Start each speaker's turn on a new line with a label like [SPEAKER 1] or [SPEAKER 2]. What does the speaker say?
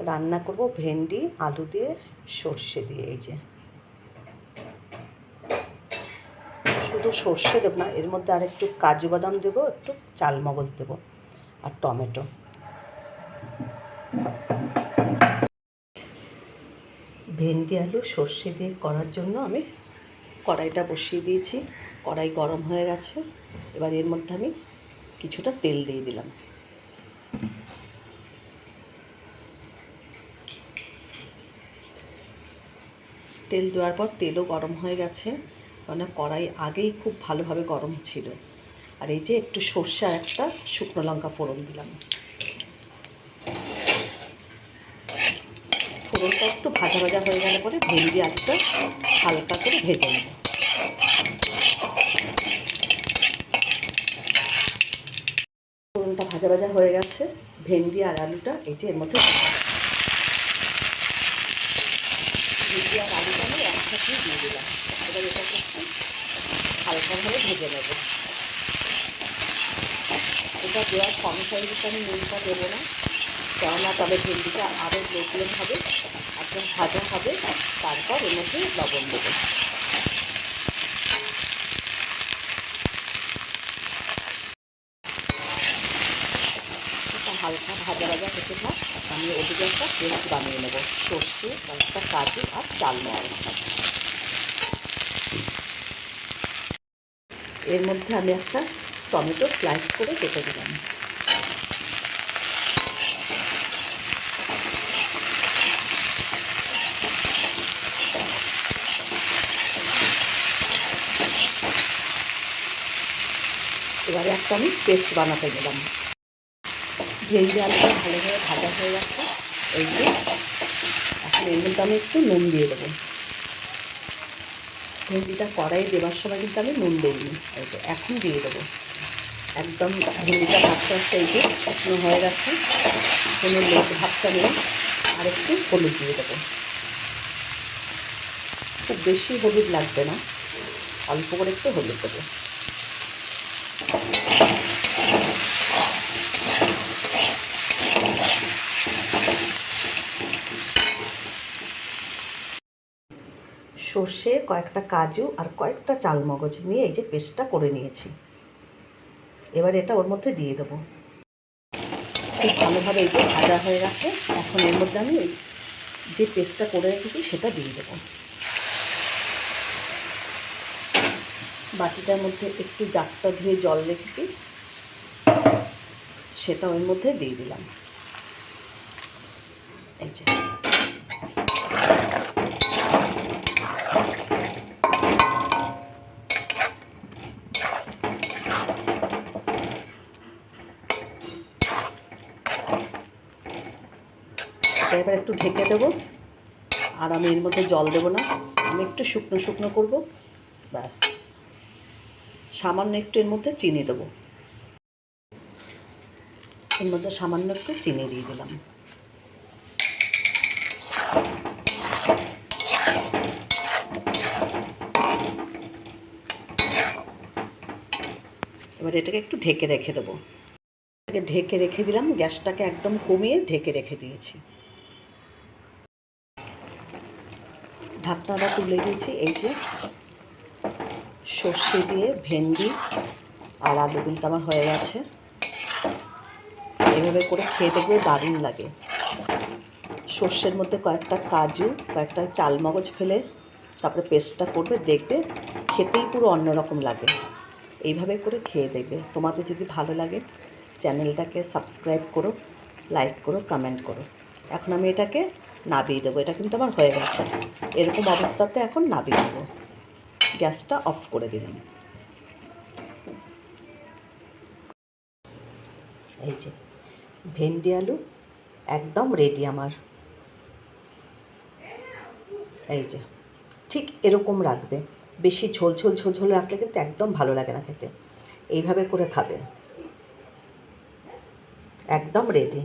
[SPEAKER 1] রান্না করব ভেন্ডি আলু দিয়ে সর্ষে দিয়ে। এই যে শুধু সর্ষে দেবো না, এর মধ্যে আর একটু কাজু বাদাম দেবো, একটু চালমগজ দেবো আর টমেটো। ভেন্ডি আলু সর্ষে দিয়ে করার জন্য আমি কড়াইটা বসিয়ে দিয়েছি। কড়াই গরম হয়ে গেছে। এবার এর মধ্যে আমি কিছুটা তেল দিয়ে দিলাম। তেল দেওয়ার পর তেলও গরম হয়ে গেছে, মানে কড়াই আগেই খুব ভালোভাবে গরম ছিল। আর এই যে একটু সর্ষে আর একটা শুকনো লঙ্কা ফোড়ন দিলাম। ফোড়নটা একটু ভাজা ভাজা হয়ে গেলে পরে ভেন্ডি আলুটা হালকা করে ভেজে নেব। ফোড়নটা ভাজা ভাজা হয়ে গেছে, ভেন্ডি আর আলুটা এই যে এর মধ্যে ভেন্ডি আর আলুটা আমি একসাথে দিয়ে দিলাম। এবার এটাকে একটু হালকাভাবে ভেজে নেব। এটা দেওয়ার সঙ্গে সঙ্গে আমি নুনটা দেবো না, কেননা তবে ভেন্ডিটা আরও লোকলেন হবে, একদম ভাজা হবে। তারপর এর মধ্যে লবণ দেবো। হালকা ভাজা ভাজা হতে থাক, আমি ওদিকে একটা পেস্ট বানিয়ে নেবো, সর্ষে কয়েকটা কাজু আর চালমগজ। এর মধ্যে আমি একটা টমেটো স্লাইস করে কেটে দিলাম। এবারে একটা আমি পেস্ট বানাতে গেলাম। ভেন্ডি আলুটা ভালোভাবে ভাজা হয়ে গেছে। এই যে এখন এর মধ্যে আমি একটু নুন দিয়ে দেবো। ভেন্ডিটা কড়াই দেওয়ার সময় কিন্তু আমি নুন দিইনি, এই যে এখন দিয়ে দেবো। একদম ভেন্ডিটা ভাজতে ভাজতে এই যে শুকনো হয়ে গেছে, কোনো লেট ভাবটা নেই। আর একটু হলুদ দিয়ে দেবো। খুব বেশি হলুদ লাগবে না, অল্প করে একটু হলুদ দেবো। সর্ষে কয়েকটা কাজু আর কয়েকটা চালমগজ নিয়ে এই যে পেস্টটা করে নিয়েছি। এবার এটা ওর মধ্যে দিয়ে দেবো। খুব ভালোভাবে এই যে ভাজা হয়ে গেছে। এখন এর মধ্যে আমি যে পেস্টটা করে রেখেছি সেটা দিয়ে দেবো। বাটিটার মধ্যে একটু জাকটা ধুয়ে জল রেখেছি, সেটা ওর মধ্যে দিয়ে দিলাম। এই যে এবার একটু ঢেকে দেবো। আর আমি এর মধ্যে জল দেবো না, আমি একটু শুকনো শুকনো করবো, ব্যাস। সামান্য একটু এর মধ্যে চিনি দেবো। এর মধ্যে সামান্য একটু চিনি দিয়ে দিলাম। এবার এটাকে একটু ঢেকে রেখে দেবো। ঢেকে রেখে দিলাম, গ্যাসটাকে একদম কমিয়ে ঢেকে রেখে দিয়েছি। ঢাকনাটা তুলে দিয়েছি। এই যে সর্ষে দিয়ে ভেন্ডি আর আলু কিন্তু আমার হয়ে গেছে। এভাবে করে খেয়ে দেখবে দারুণ লাগে। সর্ষের মধ্যে কয়েকটা কাজু কয়েকটা চালমগজ ফেলে তারপরে পেস্টটা করবে, দেখবে খেতেই পুরো অন্যরকম লাগে। এইভাবে করে খেয়ে দেখবে। তোমাদের যদি ভালো লাগে চ্যানেলটাকে সাবস্ক্রাইব করো, লাইক করো, কমেন্ট করো। এখন আমি এটাকে নাবিয়ে দেবো। এটা কিন্তু আমার হয়ে গেছে। এরকম অবস্থাতে এখন নাবিয়ে দেবো। গ্যাসটা অফ করে দিলাম। এই যে ভেন্ডি আলু একদম রেডি আমার। এই যে ঠিক এরকম রাখবে। বেশি ঝোল ঝোল ঝোল ঝোল রাখলে কিন্তু একদম ভালো লাগে না খেতে। এইভাবে করে খাবে। একদম রেডি।